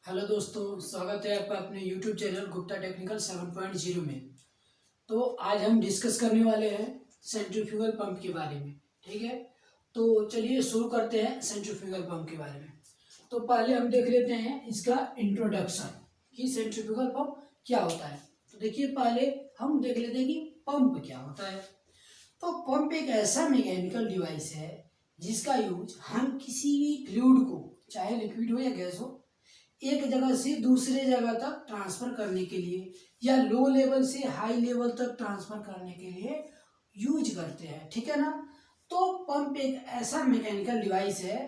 Hello दोस्तों, स्वागत है आपका अपने YouTube चैनल गुप्ता टेक्निकल 7.0 में। तो आज हम डिस्कस करने वाले हैं सेंट्रीफ्यूगल पंप के बारे में। ठीक है, तो चलिए शुरू करते हैं सेंट्रीफ्यूगल पंप के बारे में। तो पहले हम देख लेते हैं इसका इंट्रोडक्शन कि सेंट्रीफ्यूगल पंप क्या होता है। तो देखिए, पहले हम देख लेते हैं कि पंप क्या होता है। तो पंप एक ऐसा मैकेनिकल डिवाइस है जिसका यूज हम किसी भी फ्लूइड को, चाहे लिक्विड हो या गैस हो, एक जगह से दूसरे जगह तक ट्रांसफर करने के लिए या लो लेवल से हाई लेवल तक ट्रांसफर करने के लिए यूज करते हैं। ठीक है ना। तो पंप एक ऐसा मैकेनिकल डिवाइस है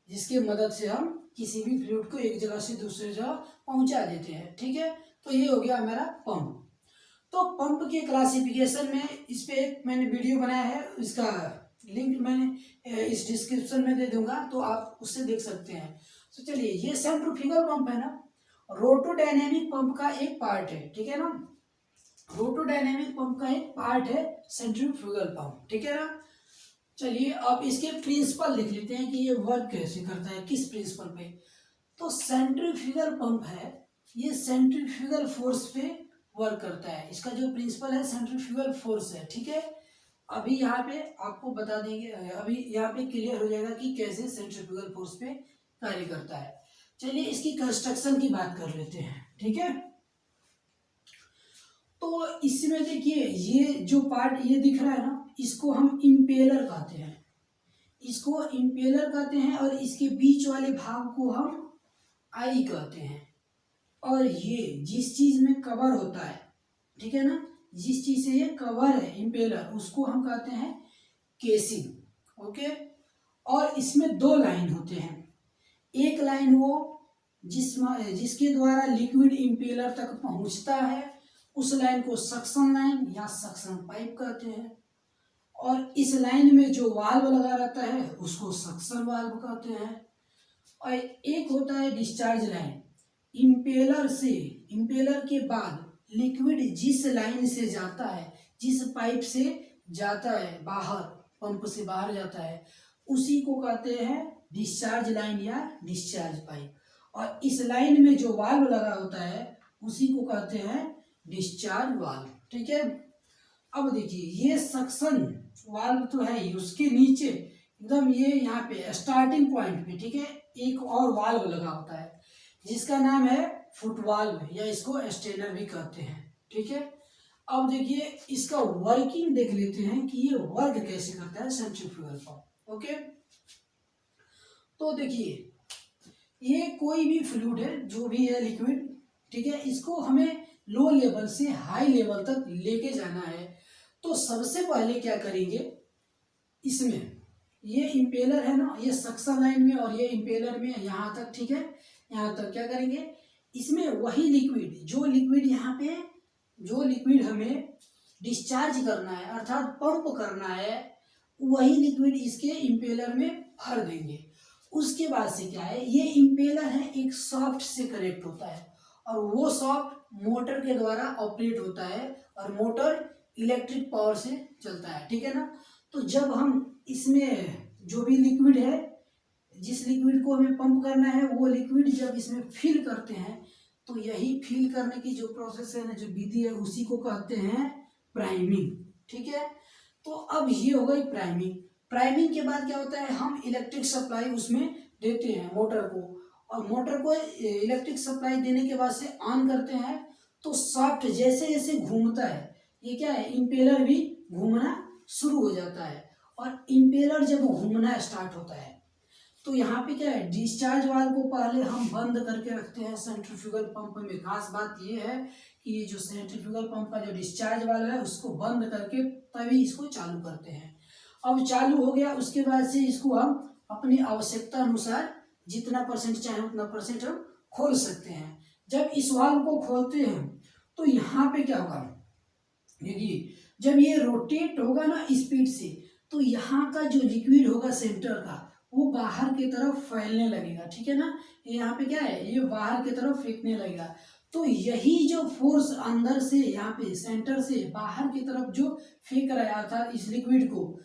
जिसकी मदद से हम किसी भी फ्लूइड को एक जगह से दूसरी जगह पहुंचा देते हैं। ठीक है, तो ये हो गया हमारा पंप। तो पंप के क्लासिफिकेशन में इस पे एक मैंने वीडियो बनाया है, इसका लिंक मैंने इस डिस्क्रिप्शन में दे दूंगा, तो आप उससे देख सकते हैं। तो चलिए, ये सेंट्रीफ्यूगल पंप है ना, रोटोडायनेमिक पंप का एक पार्ट है। ठीक है ना, रोटोडायनेमिक पंप का एक पार्ट है सेंट्रीफ्यूगल पंप। ठीक है ना। चलिए, अब इसके प्रिंसिपल लिख लेते हैं कि ये वर्क कैसे करता है, किस प्रिंसिपल पे। तो सेंट्रीफ्यूगल पंप है, ये सेंट्रीफ्यूगल फोर्स पे वर्क करता है। इसका जो प्रिंसिपल है सेंट्रीफ्यूगल फोर्स है। ठीक है, अभी यहाँ पे आपको बता देंगे, अभी यहाँ पे क्लियर हो जाएगा कि कैसे सेंट्रीफ्यूगल फोर्स पे कार्य करता है। चलिए, इसकी कंस्ट्रक्शन की बात कर लेते हैं। ठीक है, तो इसमें देखिए, ये जो पार्ट ये दिख रहा है ना, इसको हम इम्पेलर कहते हैं। इसको इम्पेलर कहते हैं और इसके बीच वाले भाग को हम आई कहते हैं। और ये जिस चीज में कवर होता है, ठीक है ना, जिस चीज से ये कवर है इम्पेलर, उसको हम कहते हैं केसिंग। ओके, और इसमें दो लाइन होते हैं। एक लाइन वो जिसके द्वारा लिक्विड इम्पेलर तक पहुंचता है, उस लाइन को सक्शन लाइन या सक्शन पाइप कहते हैं। और इस लाइन में जो वाल्व लगा रहता है उसको सक्शन वाल्व कहते हैं। और एक होता है डिस्चार्ज लाइन। इम्पेलर के बाद लिक्विड जिस लाइन से जाता है, जिस पाइप से जाता है बाहर, पंप से बाहर जाता है, उसी को कहते हैं डिस्चार्ज लाइन या डिस्चार्ज पाइप। और इस लाइन में जो वाल्व लगा होता है उसी को कहते हैं डिस्चार्ज वाल्व। ठीक है, अब देखिए, ये सक्शन वाल्व तो है ही, उसके नीचे एकदम ये यहाँ पे स्टार्टिंग पॉइंट पे, ठीक है, एक और वाल्व लगा होता है जिसका नाम है फुट वाल्व या इसको स्टेनर भी कहते हैं। ठीक है, अब देखिए इसका वर्किंग देख लेते हैं कि ये वर्क कैसे करता है सेंट्रीफ्यूगल पंप। ओके, तो देखिए, ये कोई भी फ्लूइड है, जो भी है लिक्विड, ठीक है, इसको हमें लो लेवल से हाई लेवल तक लेके जाना है। तो सबसे पहले क्या करेंगे, इसमें ये इम्पेलर है ना, ये सक्शन लाइन में और ये इम्पेलर में यहाँ तक, ठीक है, यहाँ तक क्या करेंगे, इसमें वही लिक्विड, जो लिक्विड हमें डिस्चार्ज करना है अर्थात पंप करना है, वही लिक्विड इसके इम्पेलर में भर देंगे। उसके बाद से क्या है, ये इम्पेलर है एक सॉफ्ट से कनेक्ट होता है और वो सॉफ्ट मोटर के द्वारा ऑपरेट होता है और मोटर इलेक्ट्रिक पावर से चलता है। ठीक है ना। तो जब हम इसमें जो भी लिक्विड है, जिस लिक्विड को हमें पंप करना है, वो लिक्विड जब इसमें फिल करते हैं, तो यही फिल करने की जो प्रोसेस है ना, जो विधि है, उसी को कहते हैं प्राइमिंग। ठीक है, तो अब ये हो गई प्राइमिंग। प्राइमिंग के बाद क्या होता है, हम इलेक्ट्रिक सप्लाई उसमें देते हैं मोटर को, और मोटर को इलेक्ट्रिक सप्लाई देने के बाद से ऑन करते हैं। तो सॉफ्ट जैसे जैसे घूमता है, ये क्या है, इम्पेलर भी घूमना शुरू हो जाता है। और इम्पेलर जब घूमना स्टार्ट होता है तो यहाँ पे क्या है, डिस्चार्ज वाल्व को पहले हम बंद करके रखते हैं। सेंट्रीफ्यूगल पंप में खास बात ये है कि ये जो सेंट्रीफ्यूगल पंप का जो डिस्चार्ज वाल्व है उसको बंद करके तभी इसको चालू करते हैं। अब चालू हो गया, उसके बाद से इसको हम अपनी आवश्यकता अनुसार जितना परसेंट चाहे उतना परसेंट हम खोल सकते हैं। जब इस वाल्व को खोलते हैं तो यहाँ पे क्या होगा, देखिए, जब ये रोटेट होगा ना स्पीड से, तो यहाँ का जो लिक्विड होगा सेंटर का, वो बाहर की तरफ फैलने लगेगा। ठीक है ना, यहाँ पे क्या है, ये बाहर की तरफ फेंकने लगेगा। तो यही जो फोर्स अंदर से यहाँ पे सेंटर से बाहर की तरफ जो फेंक रहा था इस लिक्विड को,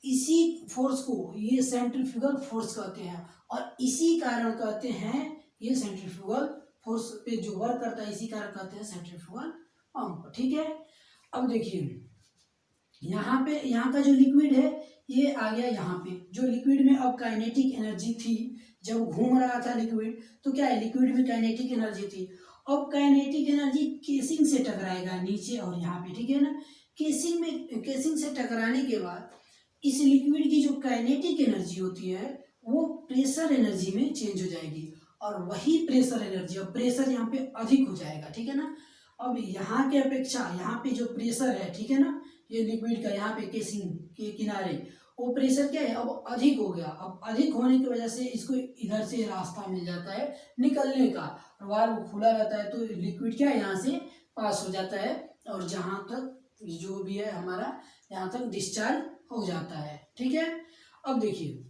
इसी फोर्स को ये सेंट्रीफ्यूगल फोर्स कहते हैं और इसी कारण कहते हैं ये सेंट्रीफ्यूगल फोर्स पे जो वर्क करता है इसी कारण कहते हैं सेंट्रीफ्यूगल पंप। ठीक है, अब देखिए यहाँ का जो लिक्विड है ये आ गया यहाँ पे, जो लिक्विड में अब काइनेटिक एनर्जी थी, जब घूम रहा था लिक्विड तो क्या है, लिक्विड में काइनेटिक एनर्जी थी। अब काइनेटिक एनर्जी केसिंग से टकराएगा नीचे और यहाँ पे, ठीक है ना। केसिंग से टकराने के बाद इस लिक्विड की जो काइनेटिक एनर्जी होती है वो प्रेशर एनर्जी में चेंज हो जाएगी, और वही प्रेशर एनर्जी, और प्रेशर यहाँ पे अधिक हो जाएगा, ठीक है ना। अब यहाँ के अपेक्षा यहाँ पे जो प्रेशर है, ठीक है ना, ये लिक्विड का यहाँ पे केसिंग के किनारे वो प्रेशर क्या है, अब अधिक हो गया। अब अधिक होने की वजह से इसको इधर से रास्ता मिल जाता है निकलने का, वाल्व खुला रहता है तो लिक्विड क्या है यहाँ से पास हो जाता है, और जहाँ तक जो भी है हमारा यहाँ तक डिस्चार्ज हो जाता है। ठीक है, अब देखिए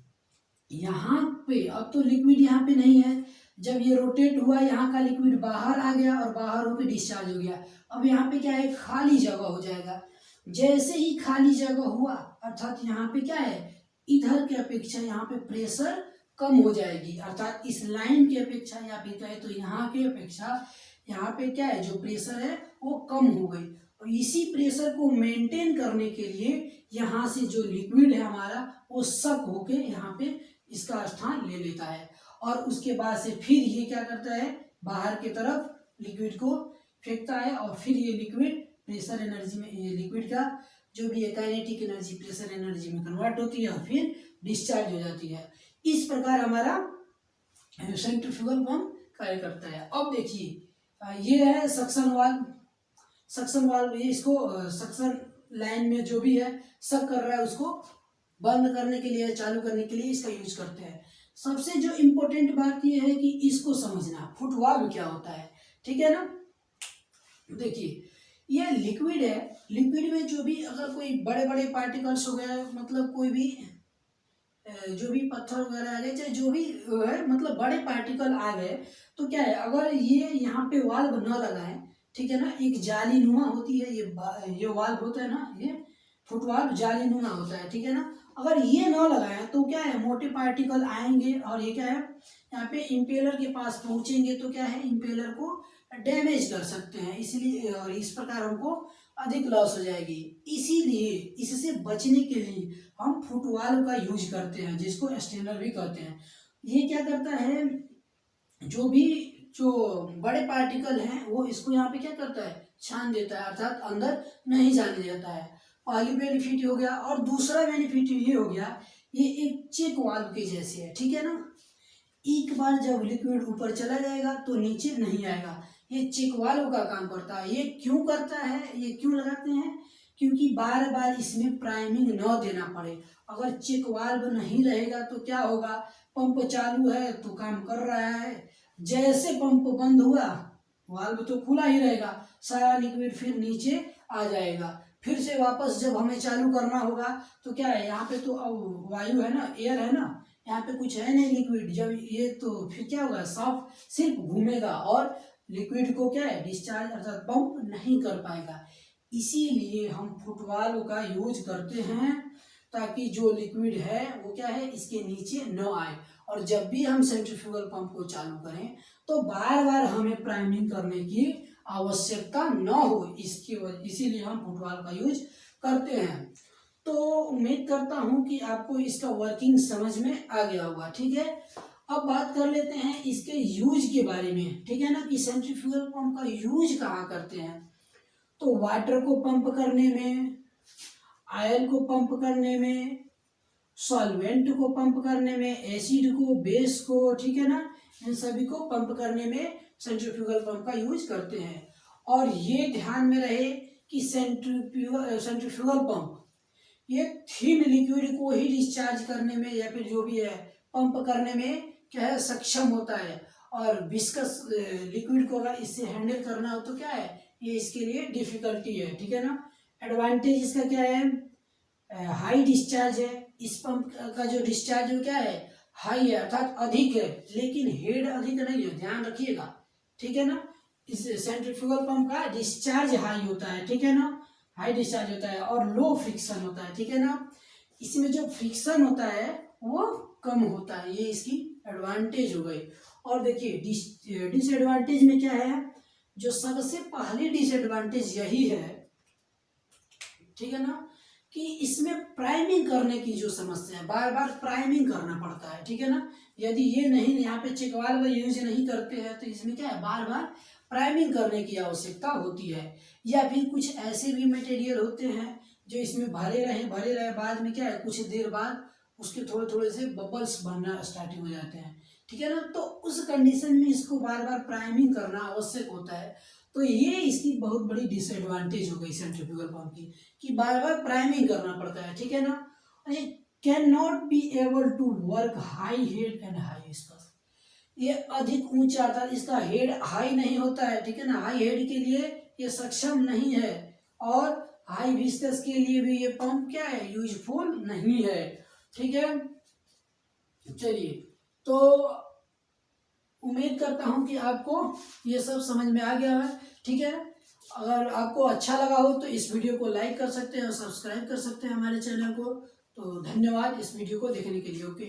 यहाँ पे अब तो लिक्विड यहाँ पे नहीं है, जब ये रोटेट हुआ यहाँ का लिक्विड बाहर आ गया और बाहर होकर डिस्चार्ज हो गया। अब यहाँ पे क्या है, खाली जगह हो जाएगा। जैसे ही खाली जगह हुआ अर्थात यहाँ पे क्या है, इधर के अपेक्षा यहाँ पे प्रेशर कम हो जाएगी, अर्थात इस लाइन की अपेक्षा या फिर कहे तो यहाँ के अपेक्षा यहाँ पे क्या है, जो प्रेशर है वो कम हो गई। और इसी प्रेशर को मेंटेन करने के लिए यहाँ से जो लिक्विड है हमारा वो सक होके यहाँ पे इसका स्थान ले लेता है, और उसके बाद से फिर ये क्या करता है, बाहर की तरफ लिक्विड को फेंकता है, और फिर ये लिक्विड प्रेशर एनर्जी में, ये लिक्विड का जो भी है काइनेटिक एनर्जी प्रेशर एनर्जी में कन्वर्ट होती है और फिर डिस्चार्ज हो जाती है। इस प्रकार हमारा सेंट्रीफ्यूगल पंप कार्य करता है। अब देखिए ये है सक्शन वाल्व। सक्शन वाल्व ये इसको सक्शन लाइन में जो भी है सक कर रहा है उसको बंद करने के लिए, चालू करने के लिए इसका यूज करते हैं। सबसे जो इम्पोर्टेंट बात ये है कि इसको समझना फुट वाल्व क्या होता है, ठीक है ना। देखिए ये लिक्विड है, लिक्विड में जो भी अगर कोई बड़े बड़े पार्टिकल्स हो गए, मतलब कोई भी जो भी पत्थर वगैरह आ गए, चाहे जो भी है, मतलब बड़े पार्टिकल आ गए तो क्या है, अगर ये यहाँ पे वाल्व न लगाए, ठीक है ना, एक जाली नुमा होती है ये वाल्व होता है ना, ये फुट वाल्व जाली नुमा होता है, ठीक है ना। अगर ये न लगाए तो क्या है, मोटे पार्टिकल आएंगे और ये क्या है, यहाँ पे इम्पेलर के पास पहुंचेंगे तो क्या है, इम्पेलर को डैमेज कर सकते हैं, इसलिए और इस प्रकार हमको अधिक लॉस हो जाएगी। इसीलिए इससे बचने के लिए हम फुट वाल्व का यूज करते हैं, जिसको स्टेनर भी कहते हैं। ये क्या करता है, जो बड़े पार्टिकल हैं वो इसको यहाँ पे क्या करता है, छान देता है, अर्थात अंदर नहीं जाने देता है। पहली बेनिफिट हो गया, और दूसरा बेनिफिट ये हो गया, ये एक चेक वाल्व के जैसे है, ठीक है ना। एक बार जब लिक्विड ऊपर चला जाएगा तो नीचे नहीं आएगा, ये चेक वाल्व का काम करता है। ये क्यों करता है, ये क्यों लगाते हैं, क्योंकि बार बार इसमें प्राइमिंग न देना पड़े। अगर चेक वाल्व नहीं रहेगा तो क्या होगा, पंप चालू है तो काम कर रहा है, जैसे पंप बंद हुआ वाल्व तो खुला ही रहेगा, सारा लिक्विड फिर नीचे आ जाएगा। फिर से वापस जब हमें चालू करना होगा तो क्या है, यहाँ पे तो अब वायु है ना, एयर है ना, यहाँ पे कुछ है नहीं लिक्विड, जब ये तो फिर क्या होगा, साफ सिर्फ घूमेगा और लिक्विड को क्या है, डिस्चार्ज अर्थात पंप नहीं कर पाएगा। इसीलिए हम फुट वाल्व का यूज करते हैं, ताकि जो लिक्विड है वो क्या है, इसके नीचे न आए, और जब भी हम सेंट्रीफ्यूगल पंप को चालू करें तो बार बार हमें प्राइमिंग करने की आवश्यकता न हो, इसीलिए हम फुट वाल्व का यूज करते हैं। तो उम्मीद करता हूं कि आपको इसका वर्किंग समझ में आ गया होगा, ठीक है। अब बात कर लेते हैं इसके यूज के बारे में, ठीक है ना, कि सेंट्रीफ्यूगल पंप का यूज कहाँ करते हैं। तो वाटर को पंप करने में, ऑयल को पंप करने में, सॉल्वेंट को पंप करने में, एसिड को, बेस को, ठीक है ना, इन सभी को पंप करने में सेंट्रीफ्यूगल पंप का यूज करते हैं। और ये ध्यान में रहे कि सेंट्रीफ्यूगल पंप ये थिन लिक्विड को ही डिस्चार्ज करने में या फिर जो भी है पंप करने में क्या है, सक्षम होता है, और विस्कस लिक्विड को अगर इससे हैंडल करना हो तो क्या है, ये इसके लिए डिफिकल्टी है, ठीक है ना। एडवांटेज इसका क्या है, हाई डिस्चार्ज है, इस पंप का जो डिस्चार्ज है क्या है, हाई है, अर्थात अधिक है, लेकिन हेड अधिक नहीं है, ध्यान रखिएगा, ठीक है ना। इस सेंट्रीफ्यूगल पंप का डिस्चार्ज हाई होता है, ठीक है ना, हाई डिस्चार्ज होता है, और लो फ्रिक्शन होता है, ठीक है ना। इसमें जो फ्रिक्शन होता है वो कम होता है, ये इसकी एडवांटेज हो गई। और देखिए डिसएडवांटेज में क्या है, जो सबसे पहली डिसएडवांटेज यही है, ठीक है ना, कि इसमें प्राइमिंग करने की जो समस्या है, बार बार प्राइमिंग करना पड़ता है, ठीक है ना। यदि ये नहीं, यहाँ पे चेक वाल्व यूज नहीं करते हैं तो इसमें क्या है, बार बार प्राइमिंग करने की आवश्यकता होती है। या फिर कुछ ऐसे भी मटेरियल होते हैं जो इसमें भरे रहे, बाद में क्या है, कुछ देर बाद उसके थोड़े थोड़े से बबल्स बनना स्टार्टिंग हो जाते हैं, ठीक है ना। तो उस कंडीशन में इसको बार बार प्राइमिंग करना आवश्यक होता है। तो ये इसकी बहुत बड़ी डिसएडवांटेज हो गई सेंट्रीफ्यूगल पंप की, कि बार बार प्राइमिंग करना पड़ता है, ठीक है ना। ये can not be able to work high head and high speed, ये अधिक ऊंचा, अर्थात इसका हेड हाई नहीं होता है, ठीक है ना, हाई हेड के लिए ये सक्षम नहीं है, और हाई विस्कस के लिए भी ये पंप क्या है, यूजफुल नहीं है, ठीक है। चलिए, तो उम्मीद करता हूँ कि आपको ये सब समझ में आ गया है, ठीक है। अगर आपको अच्छा लगा हो तो इस वीडियो को लाइक कर सकते हैं और सब्सक्राइब कर सकते हैं हमारे चैनल को। तो धन्यवाद इस वीडियो को देखने के लिए। ओके।